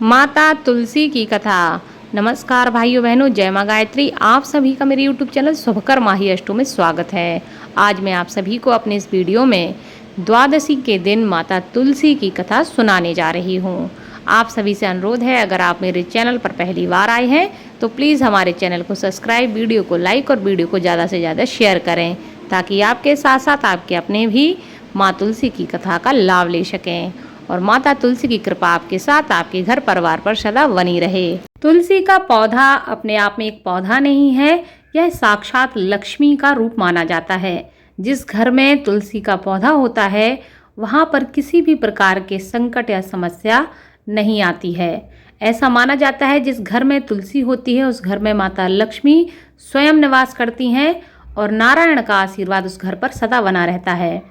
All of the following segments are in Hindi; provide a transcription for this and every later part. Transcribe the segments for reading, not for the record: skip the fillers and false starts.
माता तुलसी की कथा। नमस्कार भाइयों बहनों, जय माँ गायत्री। आप सभी का मेरे YouTube चैनल शुभकर माही अष्टू में स्वागत है। आज मैं आप सभी को अपने इस वीडियो में द्वादशी के दिन माता तुलसी की कथा सुनाने जा रही हूँ। आप सभी से अनुरोध है, अगर आप मेरे चैनल पर पहली बार आए हैं तो प्लीज़ हमारे चैनल को सब्सक्राइब, वीडियो को लाइक और वीडियो को ज़्यादा से ज़्यादा शेयर करें, ताकि आपके साथ साथ आपके अपने भी माँ तुलसी की कथा का लाभ ले सकें और माता तुलसी की कृपा आपके साथ, आपके घर परिवार पर सदा बनी रहे। तुलसी का पौधा अपने आप में एक पौधा नहीं है, यह साक्षात लक्ष्मी का रूप माना जाता है। जिस घर में तुलसी का पौधा होता है वहाँ पर किसी भी प्रकार के संकट या समस्या नहीं आती है। ऐसा माना जाता है जिस घर में तुलसी होती है उस घर में माता लक्ष्मी स्वयं निवास करती हैं और नारायण का आशीर्वाद उस घर पर सदा बना रहता है।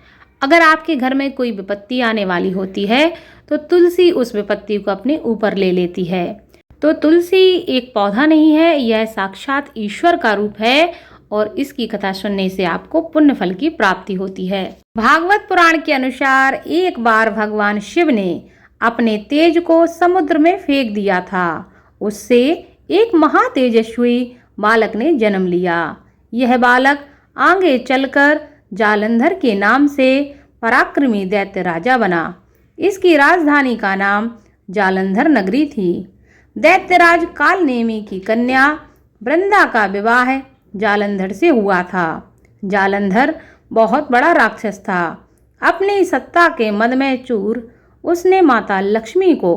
अगर आपके घर में कोई विपत्ति आने वाली होती है तो तुलसी उस विपत्ति को अपने ऊपर ले लेती है। तो तुलसी एक पौधा नहीं है, यह साक्षात ईश्वर का रूप है और इसकी कथा सुनने से आपको पुण्य फल की प्राप्ति होती है। भागवत पुराण के अनुसार एक बार भगवान शिव ने अपने तेज को समुद्र में फेंक दिया था। उससे एक महातेजस्वी बालक ने जन्म लिया। यह बालक आगे चलकर जालंधर के नाम से पराक्रमी दैत्य राजा बना। इसकी राजधानी का नाम जालंधर नगरी थी। दैत्यराज कालनेमी की कन्या वृंदा का विवाह जालंधर से हुआ था। जालंधर बहुत बड़ा राक्षस था। अपनी सत्ता के मद में चूर उसने माता लक्ष्मी को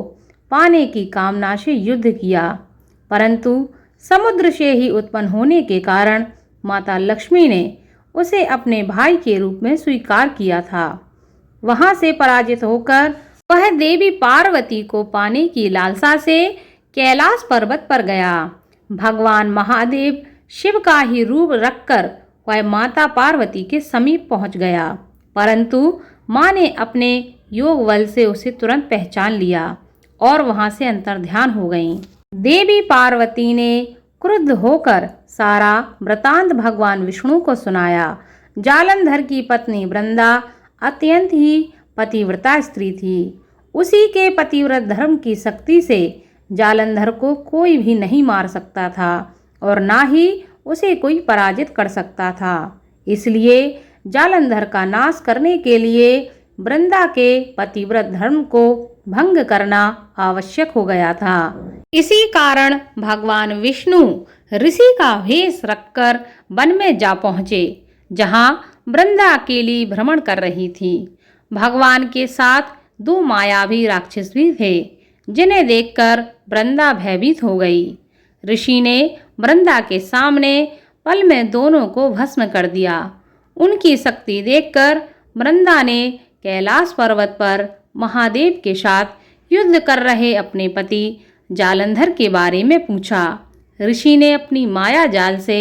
पाने की कामना से युद्ध किया, परंतु समुद्र से ही उत्पन्न होने के कारण माता लक्ष्मी ने उसे अपने भाई के रूप में स्वीकार किया था। वहां से पराजित होकर वह देवी पार्वती को पाने की लालसा से कैलाश पर्वत पर गया। भगवान महादेव शिव का ही रूप रखकर वह माता पार्वती के समीप पहुंच गया, परंतु मां ने अपने योग बल से उसे तुरंत पहचान लिया और वहां से अंतर्ध्यान हो गईं। देवी पार्वती ने क्रुद्ध होकर सारा वृतांत भगवान विष्णु को सुनाया। जालंधर की पत्नी वृंदा अत्यंत ही पतिव्रता स्त्री थी। उसी के पतिव्रत धर्म की शक्ति से जालंधर को कोई भी नहीं मार सकता था और ना ही उसे कोई पराजित कर सकता था। इसलिए जालंधर का नाश करने के लिए वृंदा के पतिव्रत धर्म को भंग करना आवश्यक हो गया था। इसी कारण भगवान विष्णु ऋषि का भेष रखकर वन में जा पहुँचे, जहाँ वृंदा अकेली भ्रमण कर रही थी। भगवान के साथ दो मायावी राक्षस भी थे, जिन्हें देखकर वृंदा भयभीत हो गई। ऋषि ने वृंदा के सामने पल में दोनों को भस्म कर दिया। उनकी शक्ति देखकर वृंदा ने कैलाश पर्वत पर महादेव के साथ युद्ध कर रहे अपने पति जालंधर के बारे में पूछा। ऋषि ने अपनी माया जाल से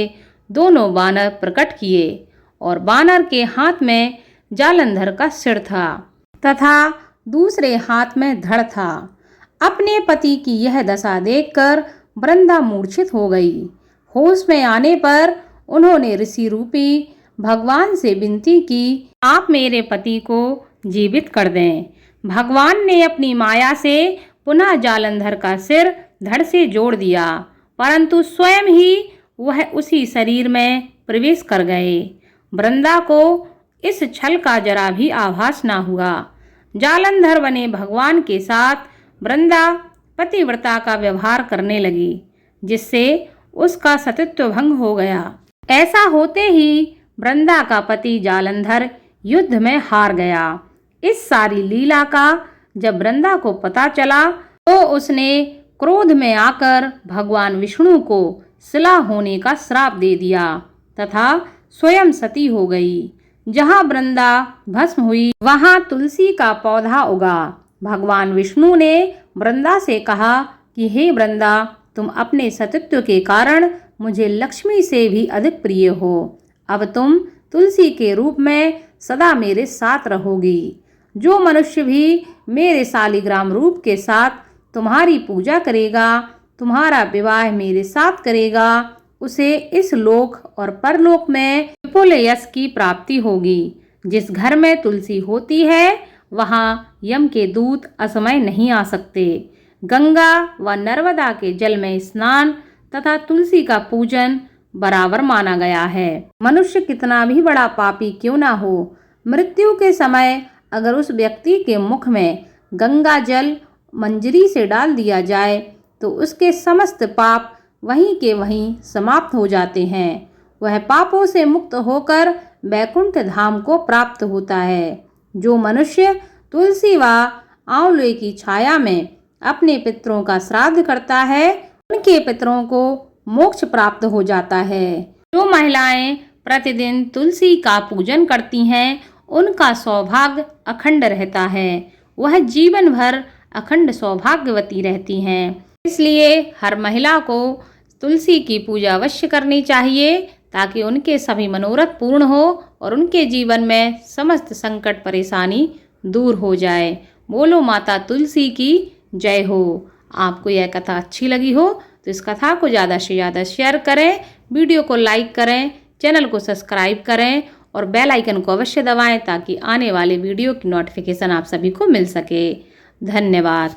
दोनों बानर प्रकट किए और बानर के हाथ में जालंधर का सिर था तथा दूसरे हाथ में धड़ था। अपने पति की यह दशा देखकर वृंदा मूर्छित हो गई। होश में आने पर उन्होंने ऋषि रूपी भगवान से विनती की, आप मेरे पति को जीवित कर दें। भगवान ने अपनी माया से पुनः जालंधर का सिर धड़ से जोड़ दिया, परंतु स्वयं ही वह उसी शरीर में प्रवेश कर गए। वृंदा को इस छल का जरा भी आभास न हुआ। जालंधर बने भगवान के साथ वृंदा पतिव्रता का व्यवहार करने लगी, जिससे उसका सतीत्व भंग हो गया। ऐसा होते ही वृंदा का पति जालंधर युद्ध में हार गया। इस सारी लीला का जब वृंदा को पता चला तो उसने क्रोध में आकर भगवान विष्णु को शिला होने का श्राप दे दिया तथा स्वयं सती हो गई। जहाँ वृंदा भस्म हुई वहाँ तुलसी का पौधा उगा। भगवान विष्णु ने वृंदा से कहा कि हे वृंदा, तुम अपने सतीत्व के कारण मुझे लक्ष्मी से भी अधिक प्रिय हो। अब तुम तुलसी के रूप में सदा मेरे साथ रहोगी। जो मनुष्य भी मेरे शालिग्राम रूप के साथ तुम्हारी पूजा करेगा, तुम्हारा विवाह मेरे साथ करेगा, उसे इस लोक और परलोक में विपुल यश की प्राप्ति होगी। जिस घर में तुलसी होती है वहाँ यम के दूत असमय नहीं आ सकते। गंगा व नर्मदा के जल में स्नान तथा तुलसी का पूजन बराबर माना गया है। मनुष्य कितना भी बड़ा पापी क्यों ना हो, मृत्यु के समय अगर उस व्यक्ति के मुख में गंगा जल मंजरी से डाल दिया जाए तो उसके समस्त पाप वहीं के वहीं समाप्त हो जाते हैं। वह पापों से मुक्त होकर वैकुंठ धाम को प्राप्त होता है। जो मनुष्य तुलसी व आंवले की छाया में अपने पितरों का श्राद्ध करता है, उनके पितरों को मोक्ष प्राप्त हो जाता है। जो महिलाएं प्रतिदिन तुलसी का पूजन करती हैं, उनका सौभाग्य अखंड रहता है। वह जीवन भर अखंड सौभाग्यवती रहती हैं। इसलिए हर महिला को तुलसी की पूजा अवश्य करनी चाहिए ताकि उनके सभी मनोरथ पूर्ण हो और उनके जीवन में समस्त संकट परेशानी दूर हो जाए। बोलो माता तुलसी की जय हो। आपको यह कथा अच्छी लगी हो तो इस कथा को ज़्यादा से ज़्यादा शेयर करें, वीडियो को लाइक करें, चैनल को सब्सक्राइब करें और बेल आइकन को अवश्य दबाएं ताकि आने वाले वीडियो की नोटिफिकेशन आप सभी को मिल सके। धन्यवाद।